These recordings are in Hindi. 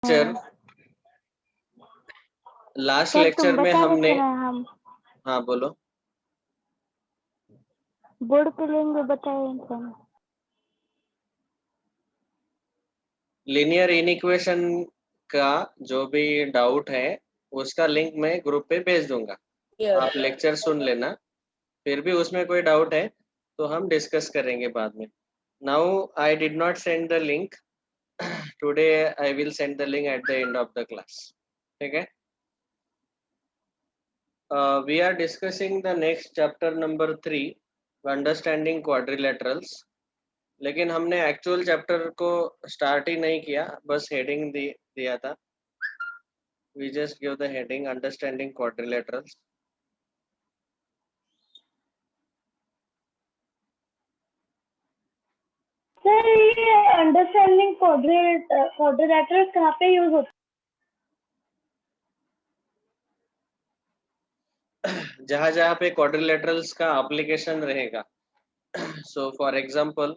लेक्चर लास्ट सर लेक्चर तुम में बता रहे हमने थे ना हम हाँ बोलो बोर्ड पे लेंगे बताए सर। लीनियर इनइक्वेशन का जो भी डाउट है उसका लिंक मैं ग्रुप पे भेज दूंगा। आप लेक्चर सुन लेना, फिर भी उसमें कोई डाउट है तो हम डिस्कस करेंगे बाद में। Now I did not send the link today, I will send the link at the end of the class. ठीक है, we are discussing the next chapter number 3, understanding quadrilaterals. लेकिन हमने एक्चुअल चैप्टर को स्टार्ट ही नहीं किया, बस हेडिंग दिया था। We just give the heading understanding quadrilaterals. Sir ये अंडरस्टैंडिंग क्वाड्रिलेटरल्स कहाँ पे यूज होता जहाँ जहाँ पे क्वाड्रिलेटरल्स का एप्लीकेशन रहेगा, so for example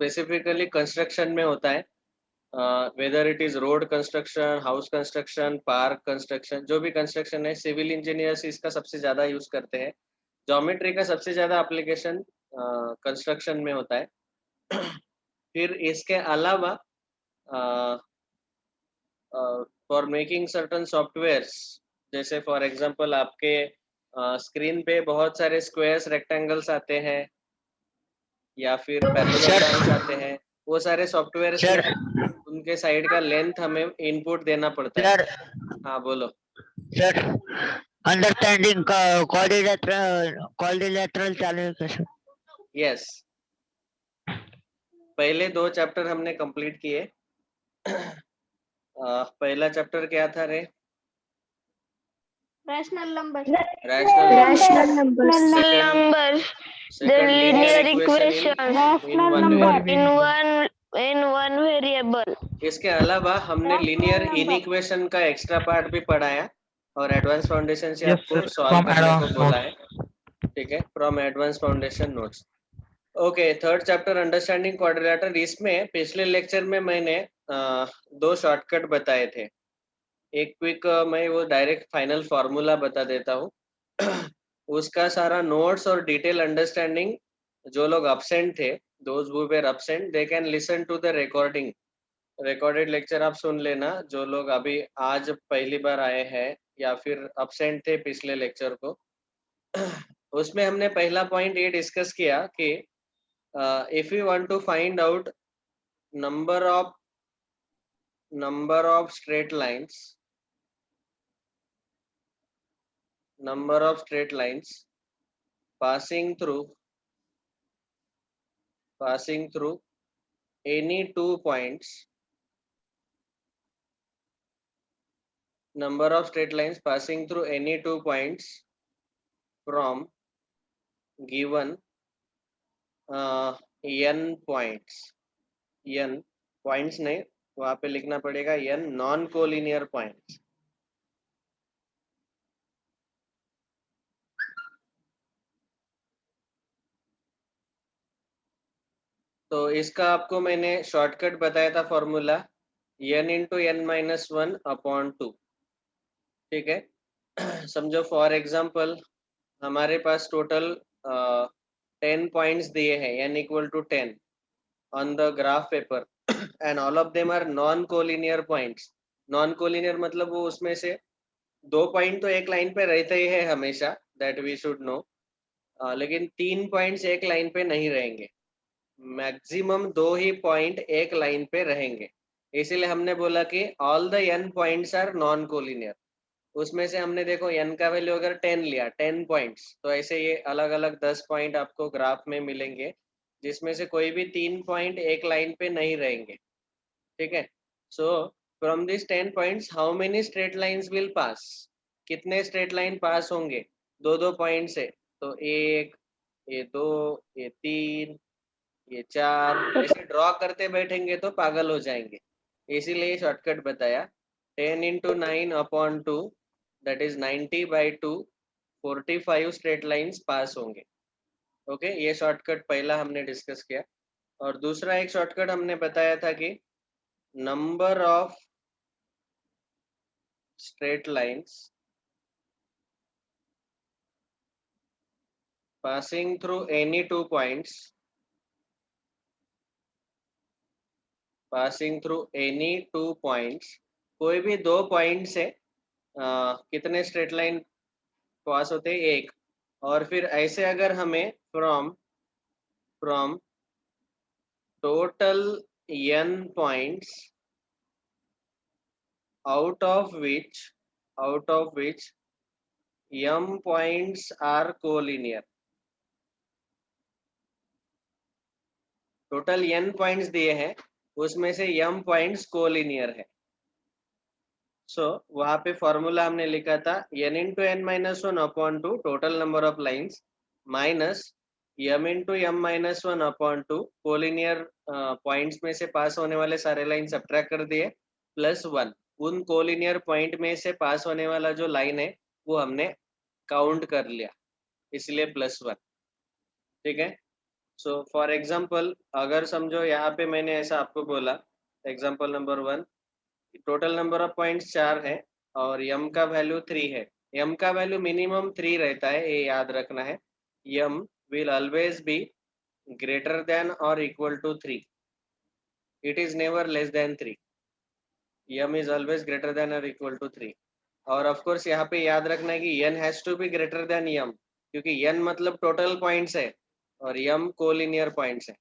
specifically construction में होता है, whether it is road construction, house construction, park construction, जो भी कंस्ट्रक्शन है, सिविल इंजीनियर्स इसका सबसे ज्यादा यूज करते हैं। ज्योमेट्री का सबसे ज्यादा एप्लीकेशन कंस्ट्रक्शन में होता है। फिर इसके अलावा फॉर मेकिंग सर्टन सॉफ्टवेयर्स, जैसे फॉर एग्जांपल आपके स्क्रीन पे बहुत सारे स्क्वायर्स रेक्टेंगल्स आते हैं या फिर पैरेललोग्राम्स आते हैं, वो सारे सॉफ्टवेयर्स में उनके साइड का लेंथ हमें इनपुट देना पड़ता है। हाँ बोलो सर। अंडरस्टैंडिंग क्वाड्रिलेटरल चालू है सर। यस, पहले 2 चैप्टर हमने कंप्लीट किए। पहला चैप्टर क्या था रे? Rational number rational number second linear equation in one variable. in one variable। इसके अलावा हमने लीनियर इनइक्वेशन का एक्स्ट्रा पार्ट भी पढ़ाया और एडवांस फाउंडेशन से आपको सॉल्व करने को बोला है। ठीक है, from advance foundation notes. Okay, third chapter understanding quadrilateral. इसमें पिछले लेक्चर में मैंने 2 शॉर्टकट बताए थे। एक क्विक मैं वो डायरेक्ट फाइनल फॉर्मूला बता देता हूँ। उसका सारा नोट्स और डिटेल अंडरस्टैंडिंग, जो लोग absent थे, those who were absent, they can listen to the recorded lecture आप सुन लेना। जो लोग अभी आज पहली बार आए हैं या फिर absent थे पिछले लेक्चर को, उसमें हमने पहला पॉइंट ये डिस्कस किया कि if you want to find out number of straight lines, passing through any 2 points, number of straight lines passing through any 2 points from given n points, n points नहीं, वहां पे लिखना पड़ेगा n नॉन कोलिनियर पॉइंट्स। तो इसका आपको मैंने शॉर्टकट बताया था formula n into n minus 1 upon 2। ठीक है, समझो फॉर एग्जांपल हमारे पास टोटल 10 पॉइंट्स दिए हैं, n equal to 10 on the graph paper and all of them are non collinear points। non collinear मतलब वो उसमें से 2 पॉइंट तो एक लाइन पे रहते ही है हमेशा, दैट वी शुड नो, लेकिन 3 पॉइंट्स एक लाइन पे नहीं रहेंगे। मैक्सिमम 2 ही पॉइंट एक लाइन पे रहेंगे, इसीलिए हमने बोला कि all the n points are non collinear. उसमें से हमने देखो n का वैल्यू अगर 10 लिया, 10 पॉइंट्स, तो ऐसे ये अलग अलग 10 पॉइंट आपको ग्राफ में मिलेंगे, जिसमें से कोई भी 3 पॉइंट एक लाइन पे नहीं रहेंगे। ठीक है, so from this 10 points how many straight lines will pass, कितने स्ट्रेट लाइन पास होंगे 2-2 पॉइंट से? तो 1, ये 2, ये 3, ये 4, ऐसे ड्रॉ करते बैठेंगे तो पागल हो जाएंगे, इसीलिए शॉर्टकट बताया 10 into 9 upon 2, that is 90/2, 45 straight lines pass होंगे। ओके, ये शॉर्टकट पहला हमने डिस्कस किया। और दूसरा एक शॉर्टकट हमने बताया था कि number of straight lines passing through any two points, passing through any two points, कोई भी दो पॉइंट से कितने स्ट्रेट लाइन पास होते हैं? एक। और फिर ऐसे अगर हमें from total n points out of which m points are collinear, total n points दिए हैं, उसमें से m पॉइंट्स कोलिनियर है। सो वहां पे फॉर्मूला हमने लिखा था n into n minus one upon two total number of lines minus m into m minus one upon two collinear points में से पास होने वाले सारे लाइन सब्ट्रैक्ट कर दिए, प्लस वन उन कोलिनियर पॉइंट में से पास होने वाला जो लाइन है वो हमने काउंट कर लिया, इसलिए प्लस वन। ठीक है। सो फॉर एग्जाम्पल अगर समझो यहाँ पे मैंने ऐसा आपको बोला, example number one, total number of points 4 है और m का वैल्यू 3 है। m का वैल्यू मिनिमम 3 रहता है, ये याद रखना है। m will always be greater than or equal to 3. It is never less than 3. m is always greater than or equal to 3. और ऑफ कोर्स यहाँ पे याद रखना है कि n has to be greater than m, क्योंकि n मतलब टोटल पॉइंट्स है और m कोलिनियर पॉइंट्स है।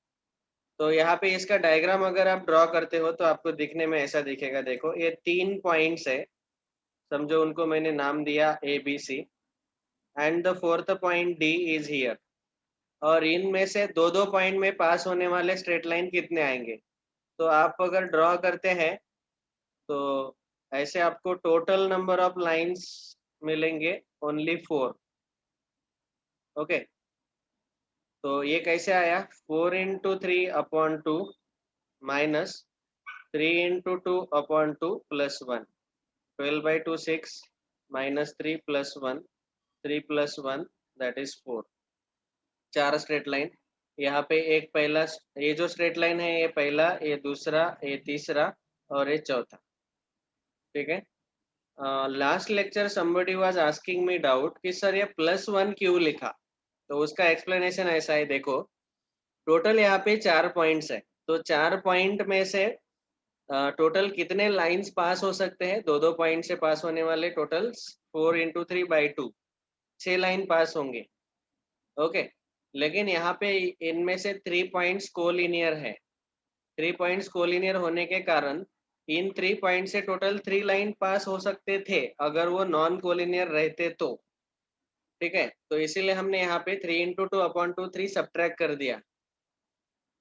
तो यहाँ पे इसका डायग्राम अगर आप ड्रॉ करते हो तो आपको दिखने में ऐसा दिखेगा। देखो ये 3 पॉइंट्स है, समझो उनको मैंने नाम दिया A B C, and the fourth point D is here. और इनमें से दो दो पॉइंट में पास होने वाले स्ट्रेट लाइन कितने आएंगे? तो आप अगर ड्रॉ करते हैं तो ऐसे आपको टोटल नंबर ऑफ लाइंस मिलेंगे ओनली 4। ओके, तो ये कैसे आया? 4 into 3 upon 2 minus 3 into 2 upon 2 plus 1, 12 by 2 6 minus 3 plus 1 3 plus 1 that is 4। 4 straight line यहाँ पे, एक पहला, ये जो स्ट्रेट लाइन है ये पहला, ये दूसरा, ये तीसरा और ये चौथा। ठीक है। Last lecture somebody was asking me doubt कि सर ये +1 क्यों लिखा? तो उसका एक्सप्लेनेशन ऐसा है, देखो टोटल यहाँ पे 4 पॉइंट्स है, तो 4 पॉइंट में से टोटल कितने लाइंस पास हो सकते हैं? दो दो पॉइंट से पास होने वाले टोटल 4 इंटू 3 बाई 2, 6 लाइन पास होंगे। ओके, लेकिन यहाँ पे इनमें से 3 पॉइंट्स कोलिनियर है। 3 पॉइंट्स कोलिनियर होने के कारण इन 3 पॉइंट से टोटल 3 लाइन पास हो सकते थे अगर वो नॉन कोलिनियर रहते तो। ठीक है, तो इसीलिए हमने यहाँ पे 3 इंटू 2 अपॉन 2 3 सब्ट्रैक्ट कर दिया।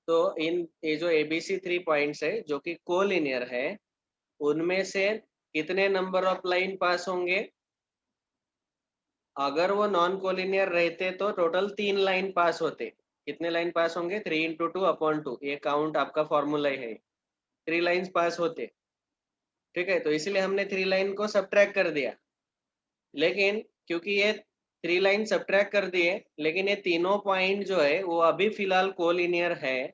तो इन ये जो एबीसी 3 पॉइंट्स है जो कि कोलिनियर है, उनमें से कितने नंबर ऑफ लाइन पास होंगे? अगर वो नॉन कोलिनियर रहते तो टोटल 3 लाइन पास होते। कितने लाइन पास होंगे? 3 इंटू 2 अपॉन 2, ये काउंट आपका फॉर्मूला है, 3 लाइन्स पास होते। ठीक है, तो इसलिए हमने 3 लाइन को सब्ट्रैक्ट कर दिया। लेकिन क्योंकि ये 3 लाइन सब्ट्रैक्ट कर दिए, लेकिन ये तीनों पॉइंट जो है वो अभी फिलहाल कोलिनियर है,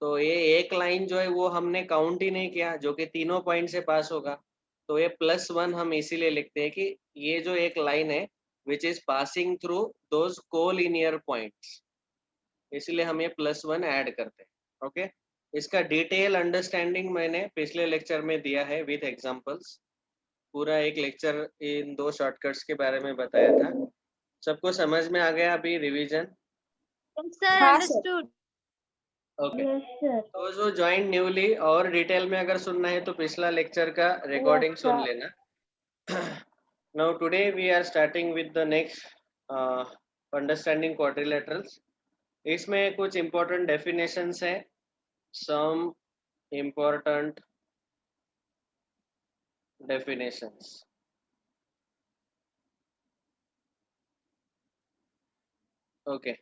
तो ये एक लाइन जो है वो हमने काउंट ही नहीं किया जो कि तीनों पॉइंट से पास होगा। तो ये +1 हम इसीलिए लिखते हैं कि ये जो एक लाइन है which is passing through those collinear points, इसलिए हम ये +1 ऐड करते हैं। ओके, इसका डिटेल अंडरस्टैंडिंग मैंने पिछले लेक्चर में दिया है विद एग्जांपल्स। पूरा एक लेक्चर इन 2 शॉर्टकट्स के बारे में बताया था। सबको समझ में आ गया अभी रिवीजन? Sir, हाँ, understood. Okay, yes sir. तो जो ज्वाइन न्यूली और डिटेल में अगर सुनना है तो पिछला लेक्चर का रिकॉर्डिंग Yes, सुन sir. लेना। Now today we are starting with the next understanding quadrilaterals. इसमें कुछ इंपॉर्टेंट डेफिनेशंस हैं, some important definitions. Okay,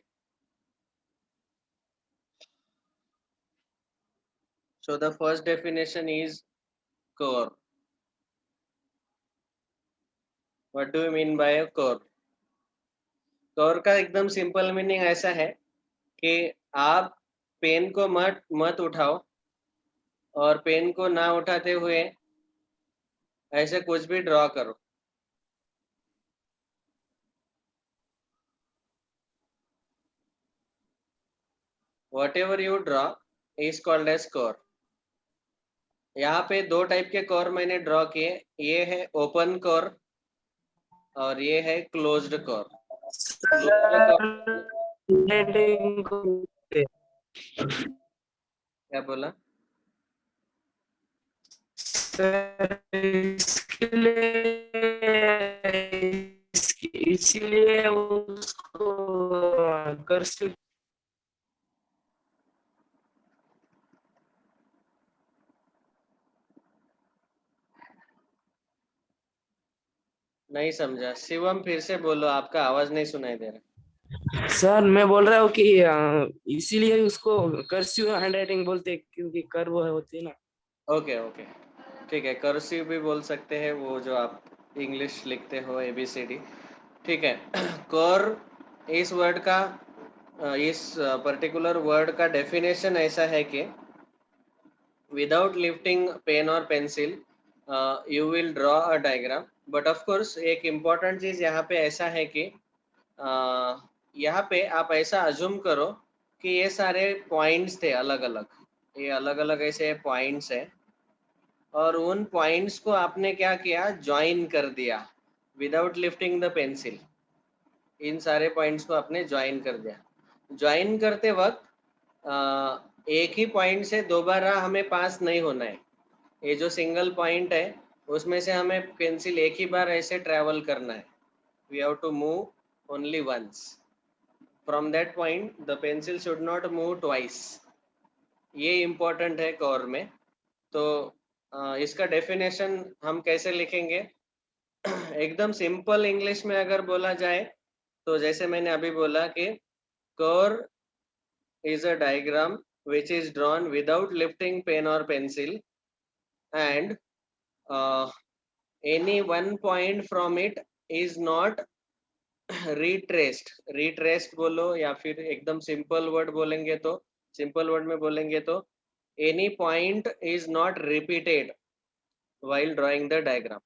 so the first definition is curve. What do you mean by a curve? Curve का एकदम सिंपल मीनिंग ऐसा है कि आप पेन को मत मत उठाओ और पेन को ना उठाते हुए ऐसे कुछ भी ड्रॉ करो। Whatever you draw is called as core। यहाँ पे दो टाइप के कोर मैंने ड्रॉ किए, ये है ओपन कोर और ये है क्लोज्ड कोर। क्लोज्ड कोर क्या बोला? इसलिए उसको कर्सिव नहीं समझा शिवम, फिर से बोलो, आपका आवाज नहीं सुनाई दे रहा। सर मैं बोल रहा हूँ कि इसीलिए उसको कर्सिव हैंडराइटिंग बोलते हैं क्योंकि कर्व होती है ना। ओके ओके, ठीक है, कर्सिव भी बोल सकते हैं, वो जो आप इंग्लिश लिखते हो ABCD, ठीक है। कोर इस वर्ड का इस पर्टिकुलर वर्ड का डेफिनेशन ऐसा है कि विदाउट लिफ्टिंग पेन और pencil you will draw a diagram, but of course एक इम्पॉर्टेंट चीज यहाँ पे ऐसा है कि यहाँ पे आप ऐसा अज्यूम करो कि ये सारे पॉइंट्स थे अलग अलग, ये अलग अलग ऐसे पॉइंट्स है और उन पॉइंट्स को आपने क्या किया, ज्वाइन कर दिया विदाउट लिफ्टिंग द पेंसिल। इन सारे पॉइंट्स को आपने ज्वाइन कर दिया। ज्वाइन करते वक्त एक ही पॉइंट से दोबारा हमें पास नहीं होना है। ये जो सिंगल पॉइंट है उसमें से हमें पेंसिल एक ही बार ऐसे ट्रैवल करना है। We have to move only once from that point, the pencil should not move twice. ये इम्पोर्टेंट है कोर में। तो इसका डेफिनेशन हम कैसे लिखेंगे? एकदम सिंपल इंग्लिश में अगर बोला जाए तो जैसे मैंने अभी बोला कि core is a diagram which is drawn without lifting pen or pencil and any one point from it is not retraced। retraced बोलो या फिर एकदम सिंपल वर्ड बोलेंगे तो, सिंपल वर्ड में बोलेंगे तो any point is not repeated while drawing the diagram।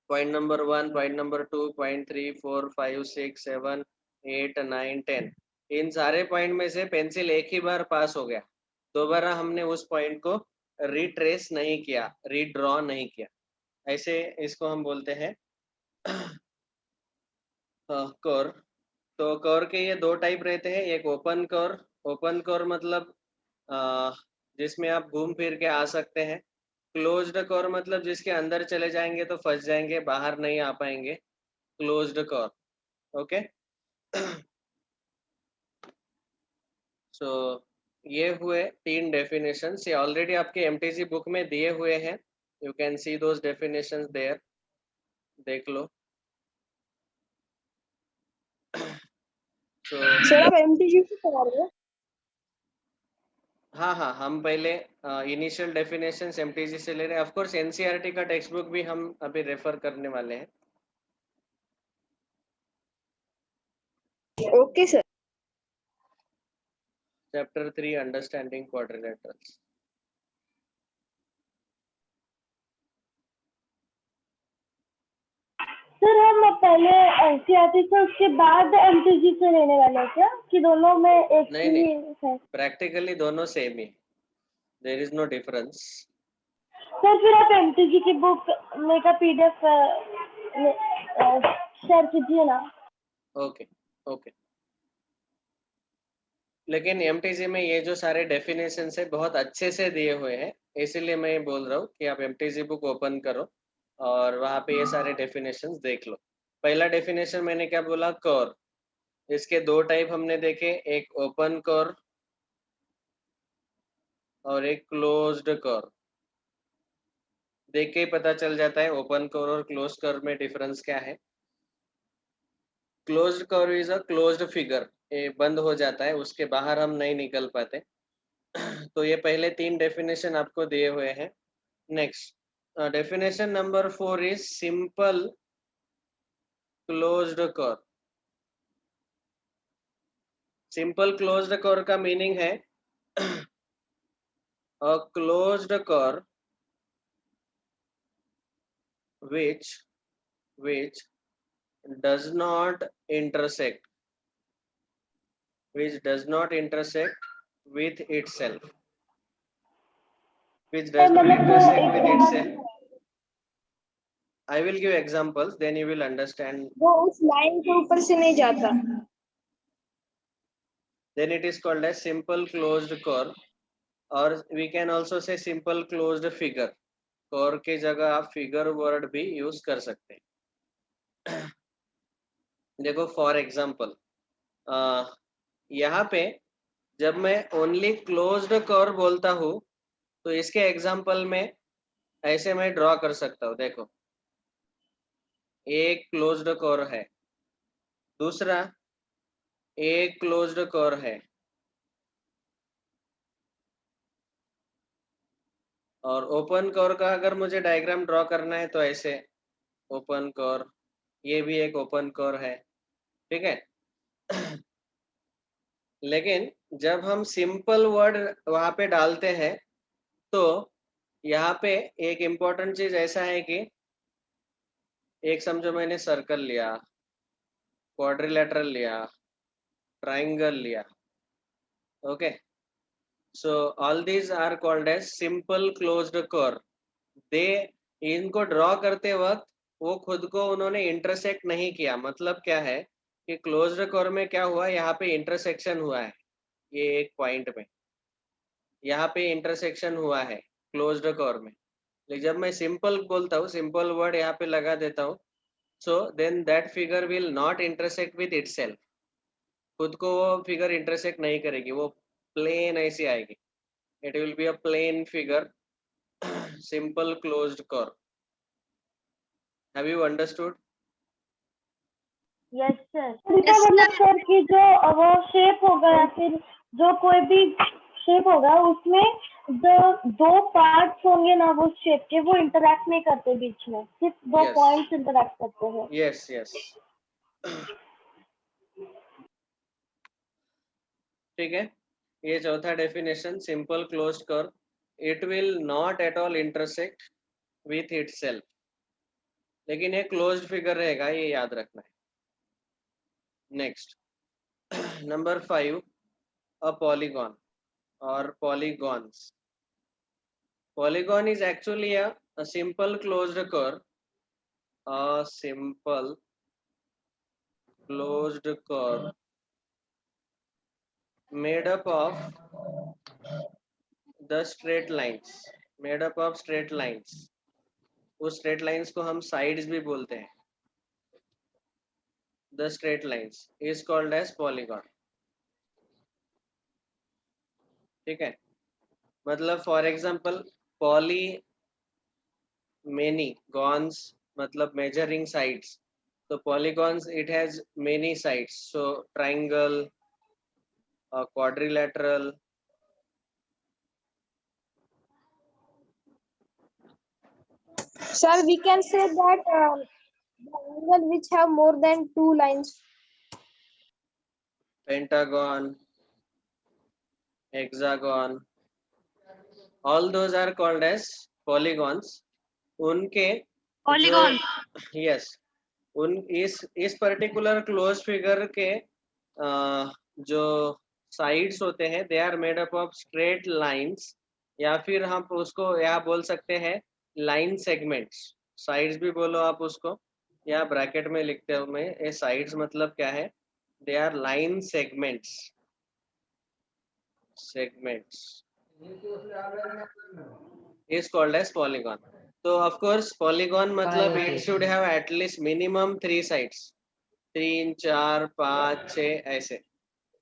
point number 1, point number 2, point 3, 4, 5, 6, 7, 8, 9, 10, इन सारे पॉइंट में से पेंसिल एक ही बार पास हो गया, दोबारा हमने उस पॉइंट को रिट्रेस नहीं किया, रीड्रॉ नहीं किया, ऐसे इसको हम बोलते हैं कोर। तो कोर के ये दो टाइप रहते हैं, एक ओपन कोर। ओपन कोर मतलब जिसमें आप घूम फिर के आ सकते हैं। क्लोज्ड कोर मतलब जिसके अंदर चले जाएंगे तो फंस जाएंगे, बाहर नहीं आ पाएंगे, क्लोज्ड कोर। ओके, सो ये हुए तीन डेफिनेशंस, ये ऑलरेडी आपके एमटीजी बुक में दिए हुए हैं, you can see those definitions there, देख लो। सो सर आप एमटीजी से पढ़ा रहे हो? हाँ हाँ, हम पहले इनिशियल डेफिनेशंस एमटीजी से ले रहे हैं। ऑफ कोर्स एनसीईआरटी का टेक्स्ट बुक भी हम अभी रेफर करने वाले हैं। Okay sir. Chapter 3 understanding quadrilaterals. Sir हम पहले एनसीईआरटी से उसके बाद एमटीजी से लेने वाले हैं क्या, कि दोनों में एक नहीं ही नहीं, है? प्रैक्टिकली दोनों सेम ही, there is no difference. Sir फिर आप एमटीजी की बुक में का पीडीएफ शेयर कीजिए ना। ओके ओके, लेकिन एमटीजी में ये जो सारे डेफिनेशन है बहुत अच्छे से दिए हुए हैं, इसीलिए मैं बोल रहा हूँ कि आप एमटीजी बुक ओपन करो और वहाँ पे ये सारे डेफिनेशंस देख लो। पहला डेफिनेशन मैंने क्या बोला, कोर। इसके दो टाइप हमने देखे, एक ओपन कोर और एक क्लोज्ड कोर। देख के ही पता चल जाता है ओपन कोर और क्लोज्ड कोर में डिफरेंस क्या है। Closed core is a closed figure, ये बंद हो जाता है, उसके बाहर हम नहीं निकल पाते। तो ये पहले तीन डेफिनेशन आपको दिए हुए हैं। Next definition number 4 is simple closed core. Simple closed curve का मीनिंग है a closed curve which does not intersect with itself, which does not मतलब वो intersect एक with तरह itself. I will give examples, then you will understand. वो उस लाइन के ऊपर से नहीं जाता. Then it is called as simple closed curve, or we can also say simple closed figure. Curve के जगह आप फिगर वर्ड भी यूज कर सकते हैं. देखो फॉर एग्जांपल यहाँ पे जब मैं ओनली क्लोज्ड कर्व बोलता हूँ तो इसके एग्जांपल में ऐसे मैं ड्रॉ कर सकता हूँ. देखो एक क्लोज्ड कर्व है, दूसरा एक क्लोज्ड कर्व है, और ओपन कर्व का अगर मुझे डायग्राम ड्रॉ करना है तो ऐसे ओपन कर्व, ये भी एक ओपन कर्व है. ठीक है. लेकिन जब हम सिंपल वर्ड वहां पे डालते हैं तो यहाँ पे एक इम्पोर्टेंट चीज ऐसा है कि एक समझो मैंने सर्कल लिया, क्वाड्रिलेटरल लिया, ट्राइंगल लिया. Okay, so all these are called as simple closed curve. दे इनको ड्रॉ करते वक्त वो खुद को उन्होंने इंटरसेक्ट नहीं किया. मतलब क्या है कि क्लोज्ड कर्व में क्या हुआ, यहाँ पे इंटरसेक्शन हुआ है, ये एक पॉइंट में यहाँ पे इंटरसेक्शन हुआ है क्लोज्ड कर्व में. लेकिन जब मैं सिंपल बोलता हूँ, सिंपल वर्ड यहाँ पे लगा देता हूँ, so then that figure will not intersect with itself. खुद को वो फिगर इंटरसेक्ट नहीं करेगी, वो प्लेन ऐसी आएगी. It will be a plane figure. Simple closed curve. Have you understood? Yes sir. इसका मतलब सर कि जो वो शेप होगा या फिर जो कोई भी शेप होगा उसमें जो दो पार्ट्स होंगे ना वो शेप के, वो इंटरैक्ट नहीं करते बीच में, सिर्फ दो Yes. पॉइंट्स इंटरैक्ट करते हैं. Yes yes. ठीक है. ये चौथा definition simple closed curve. It will not at all intersect with itself. लेकिन ये क्लोज्ड फिगर रहेगा, ये याद रखना है. Next, number 5, a polygon or polygons. Polygon is actually a simple closed curve. A simple closed curve made up of the straight lines. Made up of straight lines. उस straight lines को हम sides भी बोलते हैं. The straight lines is called as polygon. ठीक है. मतलब for example poly many gones मतलब मेजरिंग साइड्स. तो polygons it has many sides. So triangle, quadrilateral. Sir, we can say that the angle which have more than two lines. Pentagon, hexagon, all those are called as polygons. उनके Polygon. यस, उन इस पर्टिकुलर क्लोज फिगर के जो साइड्स होते हैं they are made up of straight lines, या फिर हम उसको यहाँ बोल सकते हैं लाइन सेगमेंट्स. साइड्स भी बोलो आप उसको, या ब्रैकेट में लिखते हो मैं. ये साइड्स मतलब क्या है, they are line segments. is called as polygon. So of course polygon मतलब it should have at least minimum 3 sides. 3, 4, 5, 6 ऐसे.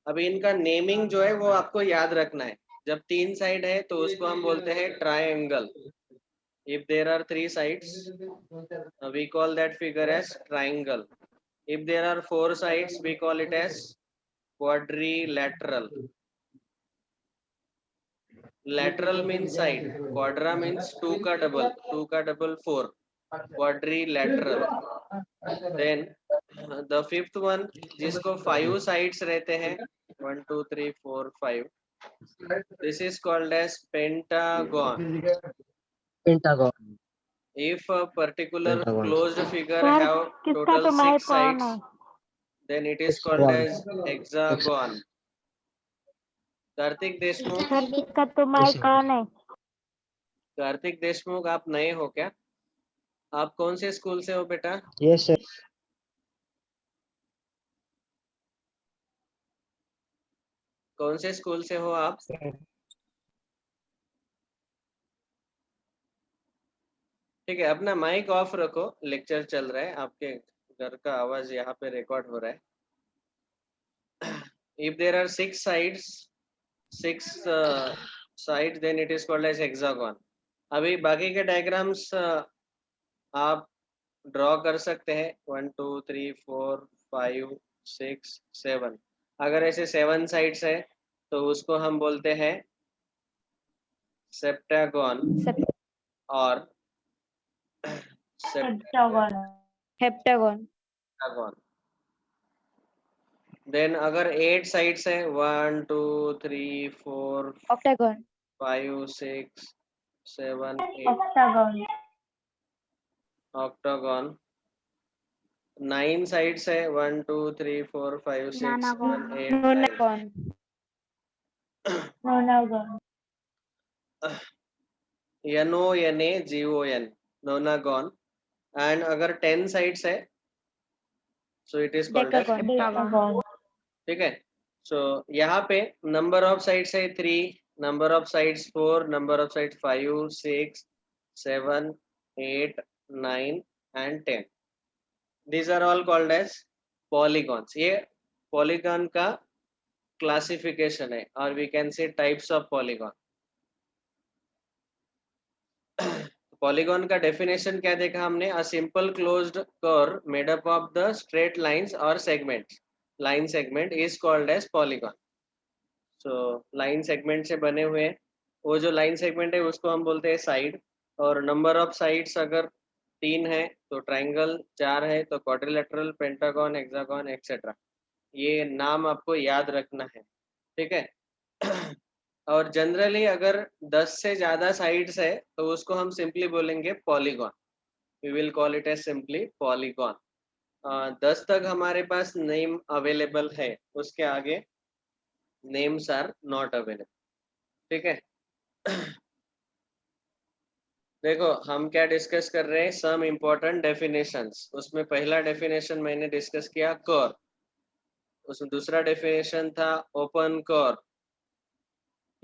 अभी इनका नेमिंग जो है वो आपको याद रखना है. जब 3 साइड है तो उसको हम बोलते हैं triangle. If there are 3 sides, we call that figure as triangle. If there are 4 sides, we call it as quadrilateral. Lateral means side, quadra means 2 का double 4, quadrilateral. Then the fifth one जिसको 5 sides रहते हैं 1 2 3 4 5. This is called as pentagon. Pentagon. If a particular Pentagon. closed figure sir have किसका total तुम्हारे 6 कौन sides, है? then it is called Hexagon. as hexagon. Kartik Deshmukh, sir किसका तुम्हारे कौन है? कार्तिक देशमुख आप नए हो क्या? आप कौन से स्कूल से हो बेटा? Yes, sir. कौन से स्कूल से हो आप? ठीक है, अपना माइक ऑफ रखो, लेक्चर चल रहा है, आपके घर का आवाज यहाँ पे रिकॉर्ड हो रहा है. If there are 6 sides, 6 sides, then it is called as hexagon. अभी बाकी के डायग्राम्स आप ड्रॉ कर सकते हैं. 1 2 3 4 5 6 7. अगर ऐसे 7 साइड्स है तो उसको हम बोलते हैं सेप्टागन और हेप्टागन. Heptagon. सेप्टागन. देन अगर 8 साइड्स है 1 2 3 4 Octagon. 5 6 7 8. ऑक्टागन. ऑक्टागन. 9 साइड्स है 1 2 3 4 5 6 7 8 9. Nonagon. Nonagon. NONAGON, nonagon. And अगर 10 साइड्स है so it is called as Decagon. Decagon. ठीक है. सो यहाँ पे नंबर ऑफ साइड्स है 3, number of sides 4, number of sides 5 6 7 8 9 and 10. These are all called as polygons. ये पॉलीगॉन का क्लासिफिकेशन है और we can say types of polygon. Polygon का डेफिनेशन क्या देखा हमने? A simple closed curve made up of the straight lines और segments. Line segment is called as polygon. So line segment से बने हुए वो जो लाइन सेगमेंट है उसको हम बोलते हैं साइड. और नंबर ऑफ साइड्स अगर 3 है तो ट्राइंगल, 4 है तो क्वाड्रिलेटरल, पेंटागन, हेक्सागन एक्सेट्रा. ये नाम आपको याद रखना है. ठीक है. और जनरली अगर 10 से ज्यादा साइड्स है तो उसको हम सिंपली बोलेंगे polygon. We will call it as simply polygon. 10 तक हमारे पास नेम अवेलेबल है, उसके आगे नेम्स आर नॉट अवेलेबल. ठीक है. देखो हम क्या डिस्कस कर रहे हैं, सम इम्पोर्टेंट डेफिनेशंस. उसमें पहला डेफिनेशन मैंने डिस्कस किया कर्व. उसमें दूसरा डेफिनेशन था ओपन कर्व.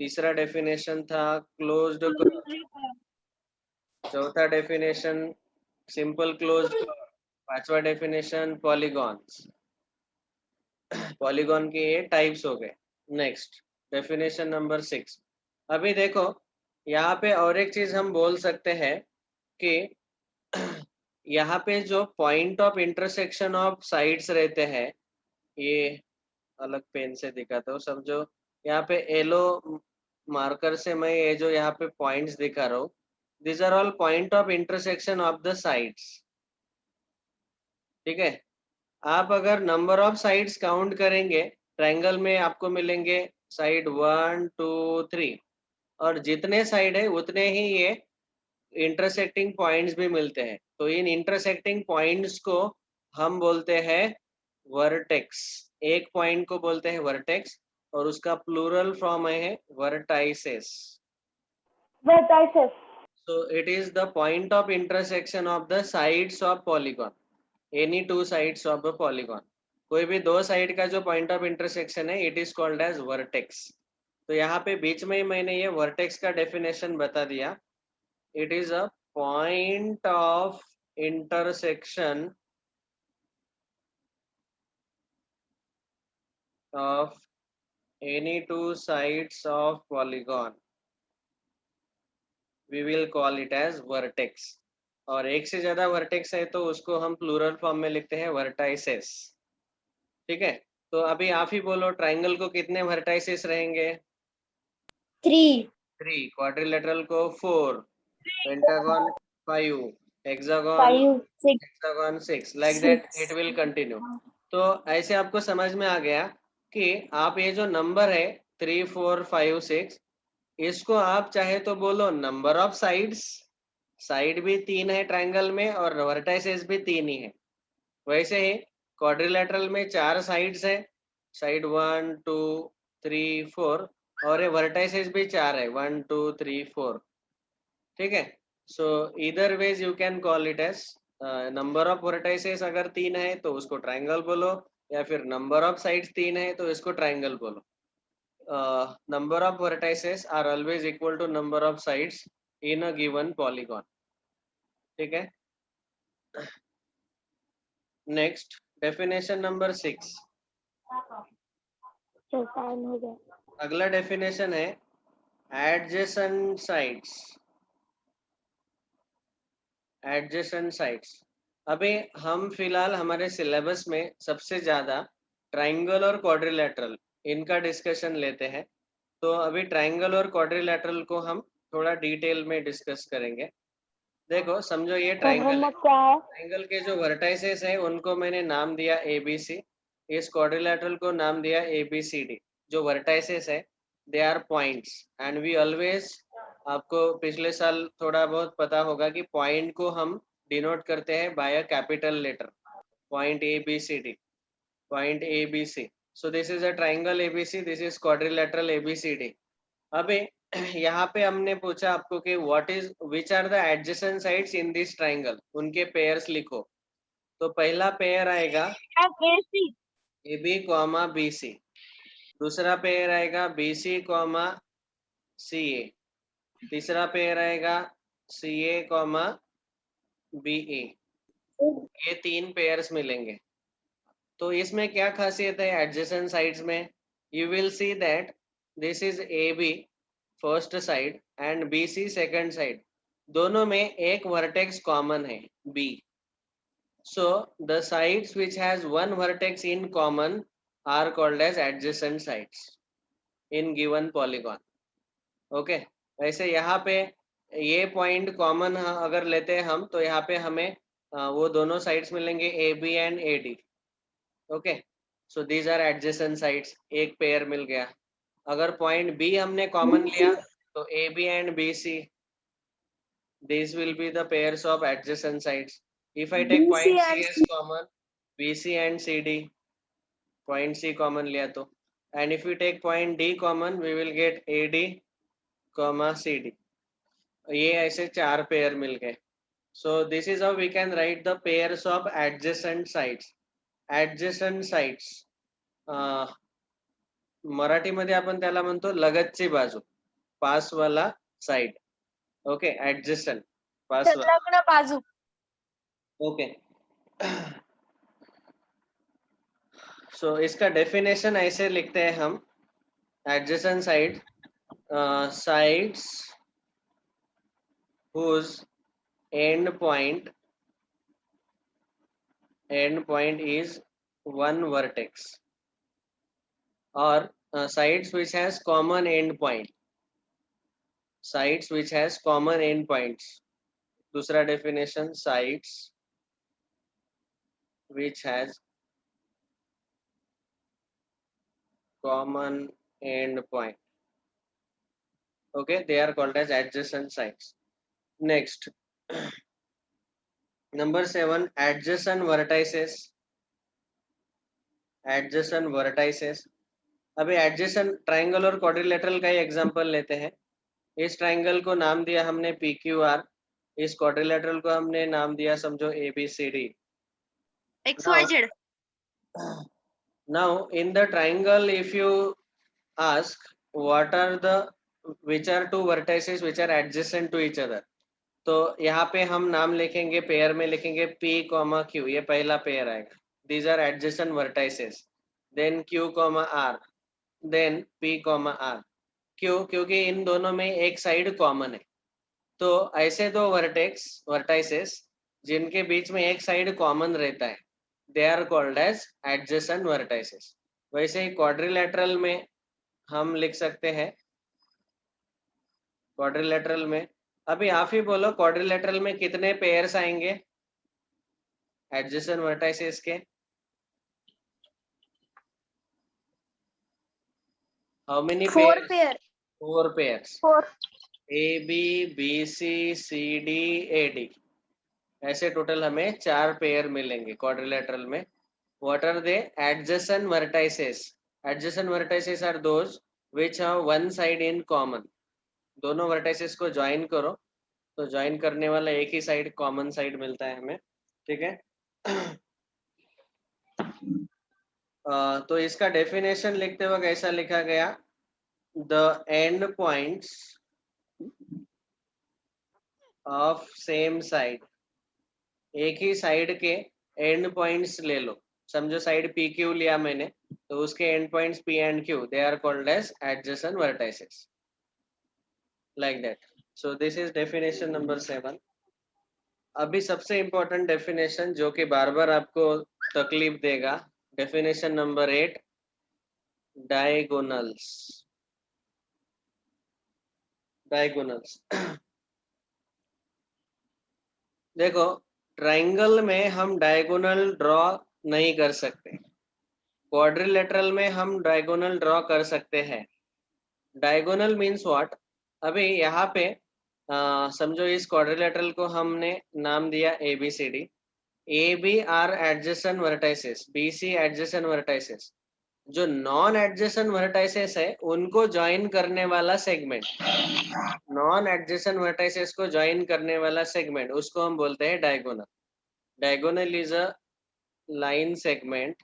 तीसरा डेफिनेशन था क्लोज्ड कर्व. चौथा डेफिनेशन सिंपल क्लोज्ड कर्व. पांचवा डेफिनेशन पॉलीगॉन्स. पॉलीगॉन के ये टाइप्स हो गए. Next definition number 6. अभी देखो यहाँ पे और एक चीज हम बोल सकते हैं कि यहाँ पे जो point of intersection of sides रहते हैं, ये अलग पेन से दिखाता हूँ समझो. यहाँ पे येलो मार्कर से मैं ये जो यहाँ पे पॉइंट्स दिखा रहा हूँ, these are all point of intersection of the sides. ठीक है. आप अगर नंबर ऑफ साइड्स काउंट करेंगे ट्रायंगल में आपको मिलेंगे साइड 1 2 3 और जितने साइड है उतने ही ये इंटरसेक्टिंग पॉइंट्स भी मिलते हैं. तो इन इंटरसेक्टिंग पॉइंट्स को हम बोलते हैं वर्टेक्स. एक पॉइंट को बोलते हैं वर्टेक्स और उसका प्लूरल फॉर्म है vertices. Vertices. So it is the point of intersection of the sides of polygon. Any two sides of a polygon. कोई भी दो साइड का जो पॉइंट ऑफ इंटरसेक्शन है it is called as vertex. तो यहाँ पे बीच में ही मैंने ये वर्टेक्स का डेफिनेशन बता दिया. It is a point of intersection of any two sides of polygon. We will call it as vertex. और एक से ज्यादा वर्टेक्स है तो उसको हम प्लूरल फॉर्म में लिखते हैं वर्टाइसेस. ठीक है. तो अभी आप ही बोलो ट्राइंगल को कितने वर्टाइसेस रहेंगे? 3. 3. क्वाड्रिलेटरल को 4. Pentagon 5. Hexagon 5. 6. 6. Like that it will continue. तो ऐसे आपको समझ में आ गया कि आप ये जो नंबर है 3 4 5 6, इसको आप चाहे तो बोलो नंबर ऑफ साइड्स, साइड भी 3 है ट्राइंगल में और वर्टाइसेस भी 3 ही है। वैसे ही क्वाड्रिलेटरल में 4 साइड्स है, साइड 1 2 3 4, और ये वर्टाइसेस भी 4 है, 1 2 3 4। ठीक है, सो इधर वेज you can call it as number of vertices अगर 3 है तो उसको ट्राइंगल बोलो, या फिर नंबर ऑफ साइड्स 3 है तो इसको ट्राइंगल बोलो। Number of vertices are always equal to number of sides in a given polygon. ठीक है, नेक्स्ट डेफिनेशन नंबर 6। तो टाइम हो गया। अगला डेफिनेशन है एडजेसेंट साइड्स। एडजेसेंट साइड्स, अभी हम फिलहाल हमारे सिलेबस में सबसे ज्यादा ट्राइंगल और क्वाड्रिलेटरल इनका डिस्कशन लेते हैं। तो अभी ट्राइंगल और क्वाड्रिलेटरल को हम थोड़ा डिटेल में डिस्कस करेंगे। देखो समझो ये तो ट्राइंगल है, होमवर्क क्या है? ट्राइंगल के जो वर्टाइसेस है उनको मैंने नाम दिया ABC, इस क्वाड्रिलेटरल को नाम दिया ABCD। जो वर्टाइसेस है they are points, and we always, आपको पिछले साल थोड़ा बहुत पता होगा कि पॉइंट को हम डिनोट करते हैं by a capital letter, point ABCD, point ABC। So this is a triangle ABC, this is quadrilateral ABCD। अभी यहाँ पे हमने पूछा आपको कि what is which are the adjacent sides in this triangle, उनके पेयर्स लिखो। तो पहला पेयर आएगा AB कॉमा BC, दूसरा पेयर आएगा BC कॉमा CA, तीसरा पेयर आएगा CA कॉमा BA। ये 3 पेयर्स मिलेंगे। तो इसमें क्या खासियत है एडजेसेंट साइड्स में? You will see that this is AB first side and BC second side, दोनों में एक वर्टेक्स कॉमन है B। So the sides which has one vertex in common are called as adjacent sides in given polygon. Okay, वैसे यहाँ पे ये पॉइंट कॉमन अगर लेते हैं हम तो यहाँ पे हमें वो दोनों साइड्स मिलेंगे AB and AD। Okay, so these are adjacent sides, एक पेयर मिल गया। अगर पॉइंट B हमने कॉमन लिया तो AB and BC, these will be the pairs of adjacent sides. If I take point C as common, BC and CD, point C common लिया तो, and if we take point D common, we will get AD, CD. ये ऐसे 4 पेयर मिल गए। So this is how we can write the pairs of adjacent sides. Adjacent sides, मराठीमध्ये आपण त्याला म्हणतो लगतची बाजू, पास वाला साइड। ओके, adjacent, पास वाला, संलग्न बाजू। ओके। सो इसका डेफिनेशन ऐसे लिखते हैं हम, adjacent side, sides whose end point is one vertex, or sides which has common end point, sides which has common end points। दूसरा definition, sides which has common end point, okay, they are called as adjacent sides। Next, number 7, adjacent vertices। adjacent vertices, अभी एडजेसेंट ट्राइंगल और क्वाड्रिलेटरल का ही एग्जांपल लेते हैं। इस ट्राइंगल को नाम दिया हमने PQR, इस क्वाड्रिलेटरल को हमने नाम दिया समझो ABCD। XYZ। Now in the triangle, if you ask what are the which are two vertices which are adjacent to each other, तो यहाँ पे हम नाम लिखेंगे, पेयर में लिखेंगे P, Q, ये पहला पेयर आएगा, these are adjacent vertices। then Q, R, then P, R। क्यों? क्योंकि इन दोनों में एक साइड कॉमन है। तो ऐसे दो वर्टाइसेस जिनके बीच में एक साइड कॉमन रहता है, they are called as adjacent vertices. वैसे ही क्वाड्रिलेटरल में हम लिख सकते हैं, क्वाड्रिलेटरल में, अभी आप ही बोलो क्वाड्रिलेटरल में कितने पेयर्स आएंगे एडजेसेंट वर्टाइसेस के? How many 4 pairs? pair. 4 pairs. 4. AB, BC, CD, AD, ऐसे टोटल हमें 4 पेयर मिलेंगे क्वाड्रिलेटरल में. What are they? Adjacent vertices. Adjacent vertices are those which have one side in common. दोनों vertices को ज्वाइन करो तो ज्वाइन करने वाला एक ही साइड कॉमन साइड मिलता है हमें. ठीक है. तो इसका डेफिनेशन लिखते वक्त ऐसा लिखा गया, the end points of same side. एक ही साइड के एंड पॉइंट्स ले लो. समझो साइड पी क्यू लिया मैंने, तो उसके end points P and Q, they are called as adjacent vertices, like that. So this is definition number 7. अभी सबसे इंपॉर्टेंट डेफिनेशन जो कि बार बार आपको तकलीफ देगा, डेफिनेशन नंबर 8, डायगोनल्स. डायगोनल्स देखो, ट्राइंगल में हम डायगोनल ड्रॉ नहीं कर सकते, क्वाड्रिलेटरल में हम डायगोनल ड्रॉ कर सकते हैं. Diagonal means what? अभी यहाँ पे समझो इस क्वाड्रिलेटरल को हमने नाम दिया ABCD. AB are adjacent vertices, BC adjacent vertices. जो नॉन एडजेसेंट वर्टाइसेस है उनको ज्वाइन करने वाला सेगमेंट, नॉन एडजेसेंट वर्टाइसेस को ज्वाइन करने वाला सेगमेंट, उसको हम बोलते हैं diagonal. Diagonal is a line segment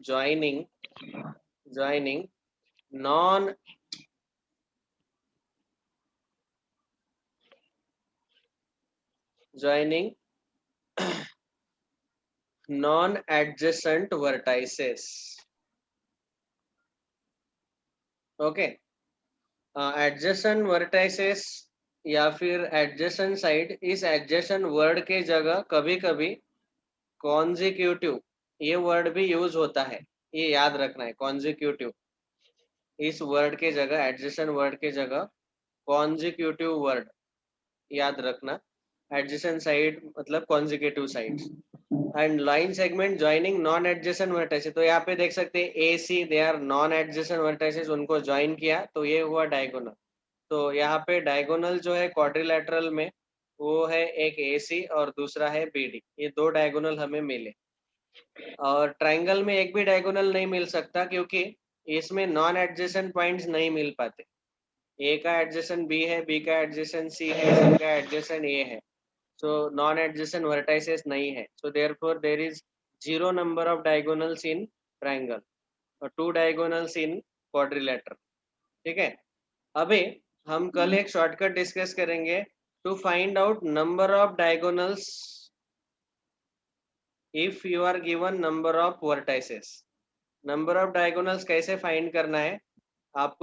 joining non adjacent vertices. Okay. Adjacent vertices या फिर एडजेसेंट साइड, इस एडजेसेंट वर्ड के जगह कभी कभी कॉन्जिक्यूटिव ये वर्ड भी यूज होता है. ये याद रखना है, कॉन्जिक्यूटिव. इस वर्ड के जगह, एडजेसेंट वर्ड के जगह कॉन्जिक्यूटिव वर्ड याद रखना. एडजेसेंट साइड मतलब consecutive sides. And line segment joining non adjacent vertices. तो यहाँ पे देख सकते हैं AC, they are non adjacent vertices, उनको ज्वाइन किया तो ये हुआ डायगोनल. तो यहाँ पे डायगोनल जो है क्वाड्रिलेटरल में वो है एक AC और दूसरा है BD. ये 2 डायगोनल हमें मिले. और ट्राइंगल में एक भी डायगोनल नहीं मिल सकता क्योंकि इसमें नॉन एडजेसेंट पॉइंट्स नहीं मिल पाते. A का एडजेसेंट B है, B का एडजेसेंट C है, C का एडजेसेंट A है. So non-adjacent vertices नहीं है. So therefore there is 0 number of diagonals in triangle और 2 diagonals in quadrilateral. ठीक है. अभी हम कल एक शॉर्टकट डिस्कस करेंगे to find out number of diagonals if you are given number of vertices. number of diagonals कैसे find करना है आपको